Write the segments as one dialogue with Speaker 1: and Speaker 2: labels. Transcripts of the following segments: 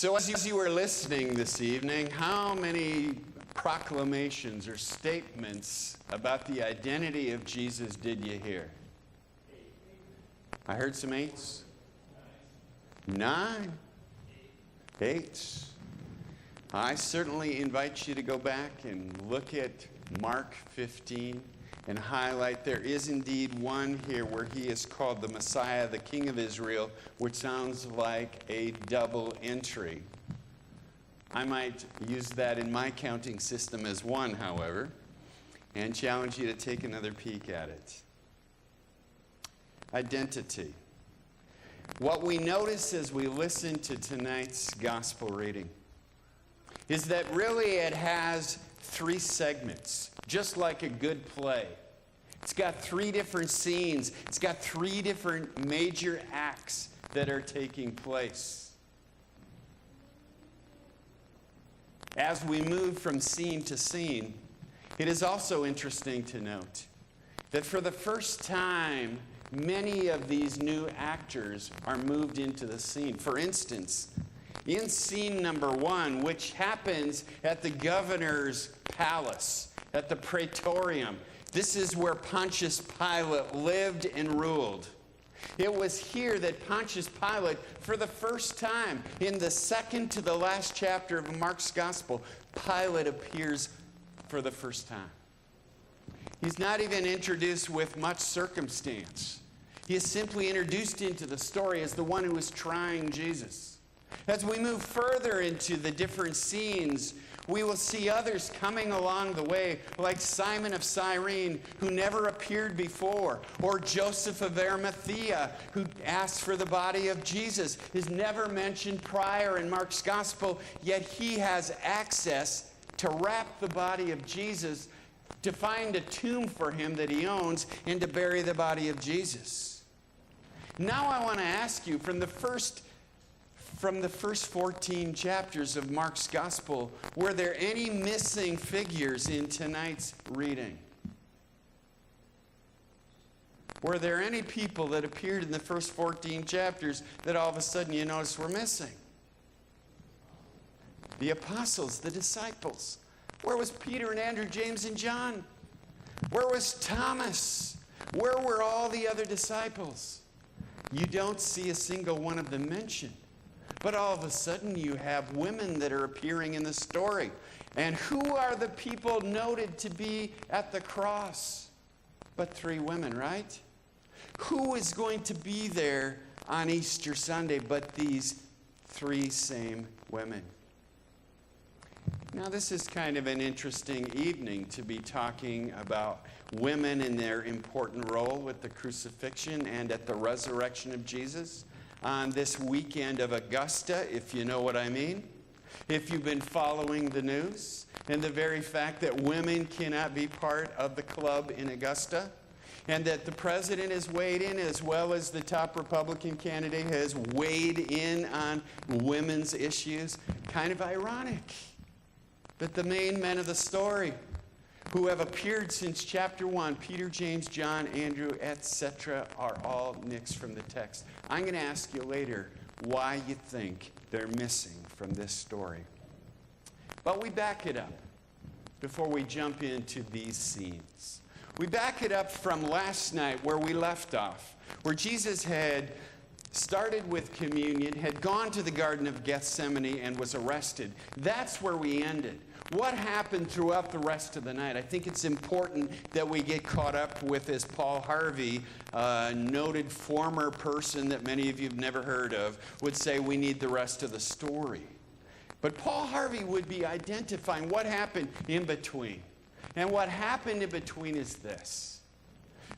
Speaker 1: So as you were listening this evening, how many proclamations or statements about the identity of Jesus did you hear? I heard some 8s. 9. 8. I certainly invite you to go back and look at Mark 15 and highlight there is indeed one here where he is called the Messiah, the King of Israel, which sounds like a double entry. I might use that in my counting system as one, however, and challenge you to take another peek at it. Identity. What we notice as we listen to tonight's gospel reading is that really it has 3 segments, just like a good play. It's got 3 different scenes. It's got 3 different major acts that are taking place. As we move from scene to scene, it is also interesting to note that for the first time, many of these new actors are moved into the scene. For instance, in scene number 1, which happens at the governor's palace, at the praetorium, this is where Pontius Pilate lived and ruled. It was here that Pontius Pilate, for the first time, in the second to the last chapter of Mark's Gospel, Pilate appears for the first time. He's not even introduced with much circumstance. He is simply introduced into the story as the one who is trying Jesus. As we move further into the different scenes, we will see others coming along the way, like Simon of Cyrene, who never appeared before, or Joseph of Arimathea, who asked for the body of Jesus, is never mentioned prior in Mark's Gospel, yet he has access to wrap the body of Jesus, to find a tomb for him that he owns, and to bury the body of Jesus. Now I want to ask you, from the first 14 chapters of Mark's Gospel, were there any missing figures in tonight's reading? Were there any people that appeared in the first 14 chapters that all of a sudden you notice were missing? The apostles, the disciples. Where was Peter and Andrew, James and John? Where was Thomas? Where were all the other disciples? You don't see a single one of them mentioned. But all of a sudden you have women that are appearing in the story. And who are the people noted to be at the cross? But 3 women, right? Who is going to be there on Easter Sunday but these 3 same women? Now this is kind of an interesting evening to be talking about women and their important role with the crucifixion and at the resurrection of Jesus. On this weekend of Augusta, if you know what I mean. If you've been following the news, and the very fact that women cannot be part of the club in Augusta, and that the president has weighed in, as well as the top Republican candidate has weighed in on women's issues. Kind of ironic that the main men of the story, who have appeared since chapter 1, Peter, James, John, Andrew, etc., are all nixed from the text. I'm going to ask you later why you think they're missing from this story. But we back it up before we jump into these scenes. We back it up from last night where we left off, where Jesus had started with communion, had gone to the Garden of Gethsemane, and was arrested. That's where we ended. What happened throughout the rest of the night? I think it's important that we get caught up with, as Paul Harvey, a noted former person that many of you have never heard of, would say we need the rest of the story. But Paul Harvey would be identifying what happened in between. And what happened in between is this: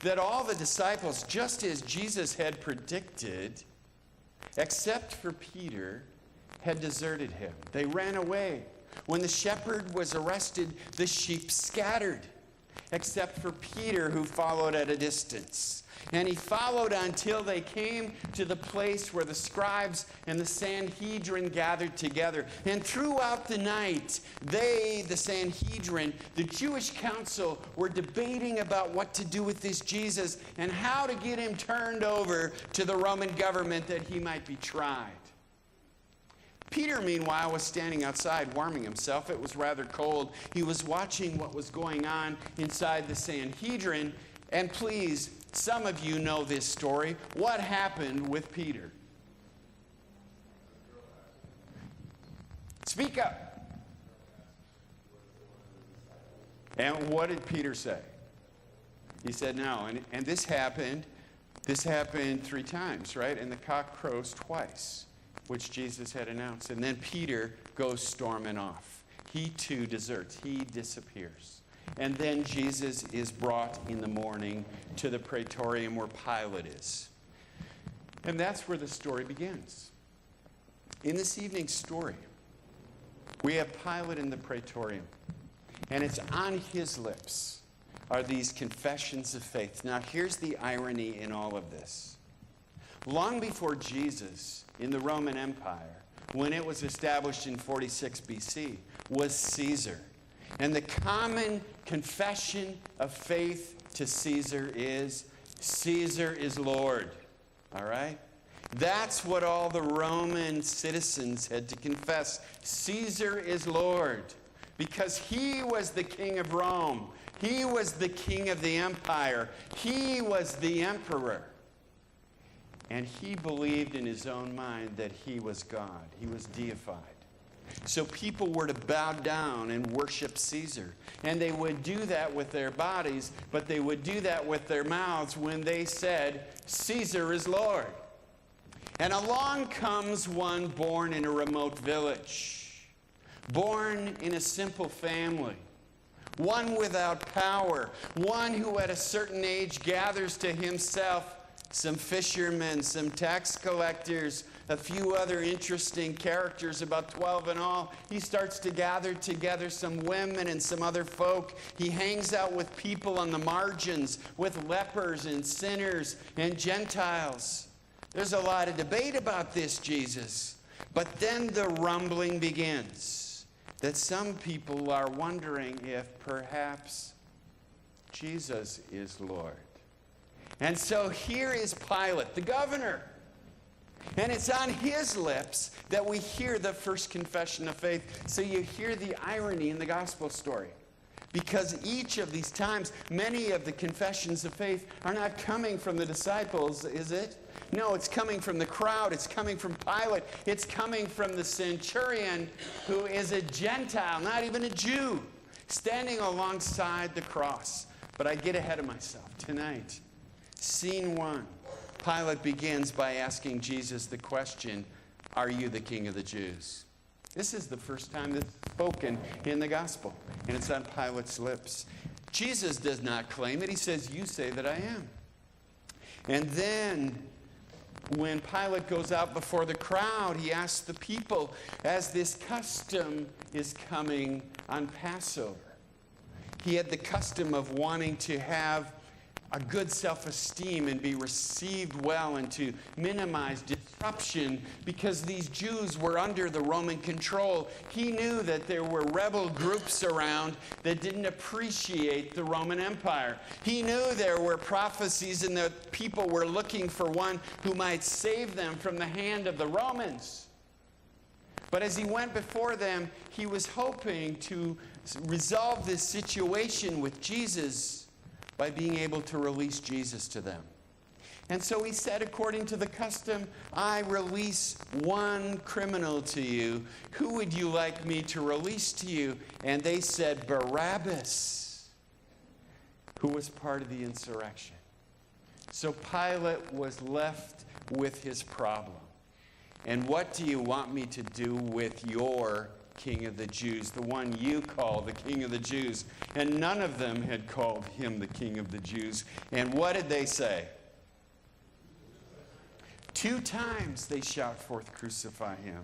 Speaker 1: that all the disciples, just as Jesus had predicted, except for Peter, had deserted him. They ran away. When the shepherd was arrested, the sheep scattered, except for Peter, who followed at a distance. And he followed until they came to the place where the scribes and the Sanhedrin gathered together. And throughout the night, they, the Sanhedrin, the Jewish council, were debating about what to do with this Jesus and how to get him turned over to the Roman government that he might be tried. Peter, meanwhile, was standing outside warming himself. It was rather cold. He was watching what was going on inside the Sanhedrin. And please, some of you know this story. What happened with Peter? Speak up. And what did Peter say? He said no. And this happened 3 times, right? And the cock crows twice, which Jesus had announced. And then Peter goes storming off. He too deserts. He disappears. And then Jesus is brought in the morning to the praetorium where Pilate is. And that's where the story begins. In this evening's story, we have Pilate in the praetorium. And it's on his lips are these confessions of faith. Now, here's the irony in all of this. Long before Jesus, in the Roman Empire, when it was established in 46 BC, was Caesar. And the common confession of faith to Caesar is Lord. All right? That's what all the Roman citizens had to confess. Caesar is Lord. Because he was the king of Rome. He was the king of the empire. He was the emperor. And he believed in his own mind that he was God. He was deified. So people were to bow down and worship Caesar. And they would do that with their bodies, but they would do that with their mouths when they said, Caesar is Lord. And along comes one born in a remote village, born in a simple family, one without power, one who at a certain age gathers to himself some fishermen, some tax collectors, a few other interesting characters, about 12 in all. He starts to gather together some women and some other folk. He hangs out with people on the margins, with lepers and sinners and Gentiles. There's a lot of debate about this Jesus. But then the rumbling begins, that some people are wondering if perhaps Jesus is Lord. And so here is Pilate, the governor. And it's on his lips that we hear the first confession of faith. So you hear the irony in the gospel story. Because each of these times, many of the confessions of faith are not coming from the disciples, is it? No, it's coming from the crowd. It's coming from Pilate. It's coming from the centurion, who is a Gentile, not even a Jew, standing alongside the cross. But I get ahead of myself tonight. Scene 1. Pilate begins by asking Jesus the question, are you the King of the Jews? This is the first time that's spoken in the gospel, and it's on Pilate's lips. Jesus does not claim it. He says, you say that I am. And then when Pilate goes out before the crowd, he asks the people, as this custom is coming on Passover. He had the custom of wanting to have a good self-esteem and be received well and to minimize disruption because these Jews were under the Roman control. He knew that there were rebel groups around that didn't appreciate the Roman Empire. He knew there were prophecies and that people were looking for one who might save them from the hand of the Romans. But as he went before them, he was hoping to resolve this situation with Jesus by being able to release Jesus to them. And so he said, according to the custom, I release one criminal to you. Who would you like me to release to you? And they said, Barabbas, who was part of the insurrection. So Pilate was left with his problem. And what do you want me to do with your King of the Jews, the one you call the King of the Jews? And none of them had called him the King of the Jews. And what did they say? 2 times they shout forth, crucify him.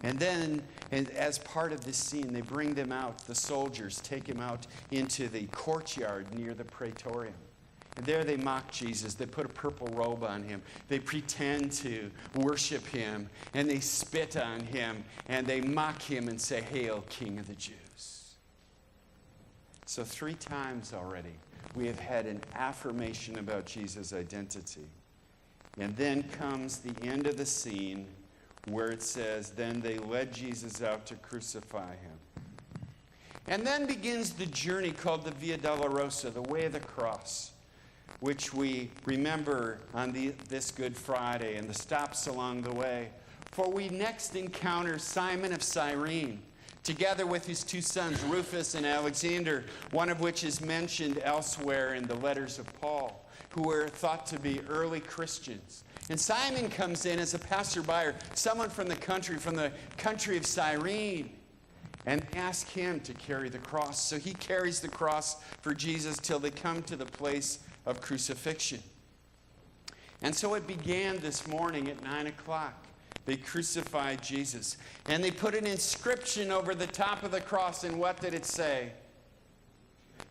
Speaker 1: And then, as part of this scene, they bring them out. The soldiers take him out into the courtyard near the praetorium. And there they mock Jesus. They put a purple robe on him. They pretend to worship him. And they spit on him. And they mock him and say, Hail, King of the Jews. So 3 times already we have had an affirmation about Jesus' identity. And then comes the end of the scene where it says, then they led Jesus out to crucify him. And then begins the journey called the Via Dolorosa, the way of the cross, which we remember on this Good Friday and the stops along the way. For we next encounter Simon of Cyrene, together with his two sons, Rufus and Alexander, one of which is mentioned elsewhere in the letters of Paul, who were thought to be early Christians. And Simon comes in as a passerby, or someone from the country of Cyrene, and ask him to carry the cross. So he carries the cross for Jesus till they come to the place of crucifixion. And so it began this morning at 9 o'clock. They crucified Jesus. And they put an inscription over the top of the cross. And what did it say?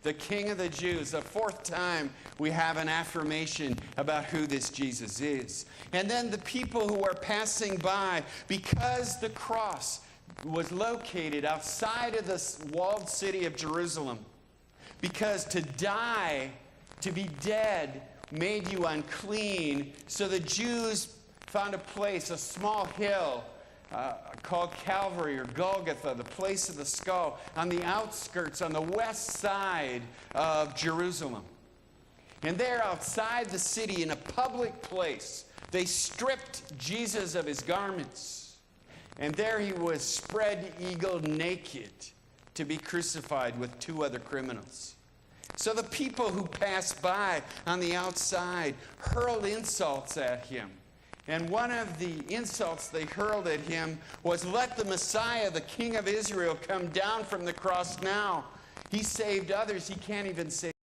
Speaker 1: The King of the Jews. The fourth time we have an affirmation about who this Jesus is. And then the people who are passing by, because the cross was located outside of the walled city of Jerusalem, because to die, to be dead, made you unclean, so the Jews found a place, a small hill called Calvary or Golgotha, the place of the skull, on the outskirts, on the west side of Jerusalem. And there outside the city, in a public place, they stripped Jesus of his garments. And there he was spread-eagled naked to be crucified with two other criminals. So the people who passed by on the outside hurled insults at him. And one of the insults they hurled at him was, let the Messiah, the King of Israel, come down from the cross now. He saved others. He can't even save